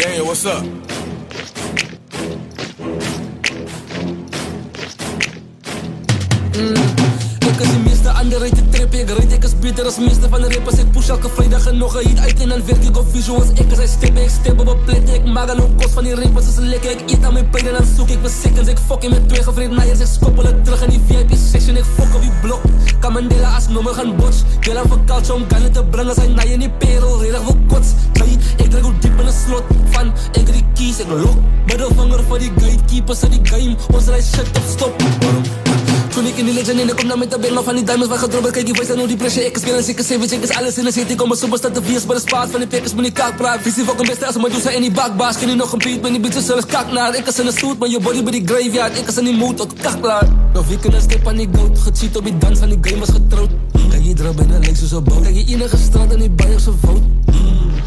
Hey, what's up? Ik is die meeste underrated trip, ik is beter als meeste van de rappers. Ik push elke vrijdag en nog een hit uit en dan werk ik op visuals. Ik is hij stippen, ik stip op een plek. Ik maak aan ook kost van die rappers, is lekker. Ik eet aan mijn pijn en dan zoek ik seconds. Ik fok in met twee gevreden naaiers, ik skoppel terug in die VIP-section. Ik fok op die blok, kan Mandela als nummer gaan bots. Deel aan van culture om gannen te brengen, zijn naaien die perel, redig wil kots. Nee, ik druk ook diep in de slot van, ik die keys, ik lok. Middelvanger voor die gatekeepers in die game, ons rij shit op stop. Toen ik in die legend en ik kom dan met de bang van die diamonds van gedrobbeld. Kijk die voice en hoe die pressure, ik is weer een zieke savage. Ik is alles in de city, kom een superstar te vies. Maar de spaas van die pikkers, moet niet kaak praat. Visie voor een beste als een Medusa en die bakbaas. Ken je nog een beat, ben die bitches zelfs kak naar. Ik is in de suit, maar je body bij die graveyard. Ik is in die mood, tot kakklaar. Nog wie kunnen step aan die goat. Gecheat op die dans van die game was getrouwd. Kijk je erop bijna leek zo'n boot. Kijk je enige straat en die bij zijn voet.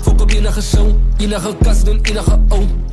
Fok op enige show, enige kast doen, enige oom.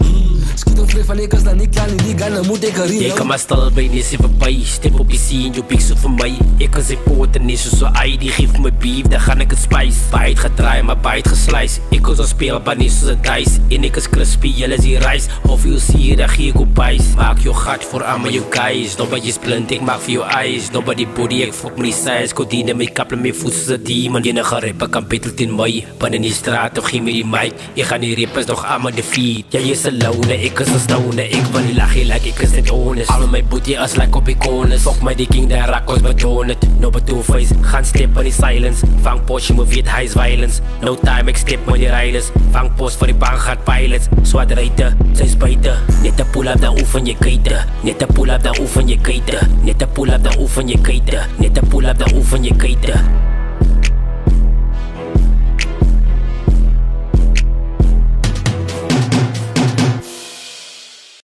Skiet op vleeg van ik is dan niet klaar, niet gaan, dan moet ik erin. Jy kan maar stil by nie sê verby. Step op die scene, jou piek soet vir my. Ek is die poot en nie soos so ai. Die geef my beef, dan gaan ek het spice. Baie het gedraai, maar baie het geslice. Ek is al speelbaar nie soos a dice. En ek is crispy, jylle is die rice. Of jy sê, dan gee ek op buis. Maak jou gat voor aan my jou guys. Nobody's blind, ek maak vir jou eyes. Nobody body, ek fok my die size. Kodine my kap, my voet soos a demon. Enige rapper kan battle teen my. Bin in die straat, of gee my die mic. Ek gaan die rappers nog aan my defeat. Jy is alone, ek is a stone. Ek wil die lachie like ek is net honest. Al my booty is like op die corners. Fok my die king, die rakkels betoon het. No but two face, gaan step in die silence. Vang post, jy moet weet hy is violence. No time, ek step met die riders. Vang post vir die bankgaat pilots. Swat ruite, sy is buite. Net a pull up, dan oefen jy kuite. Net a pull up, dan oefen jy kuite. Net a pull up, dan oefen jy kuite. Net a pull up, dan oefen jy kuite.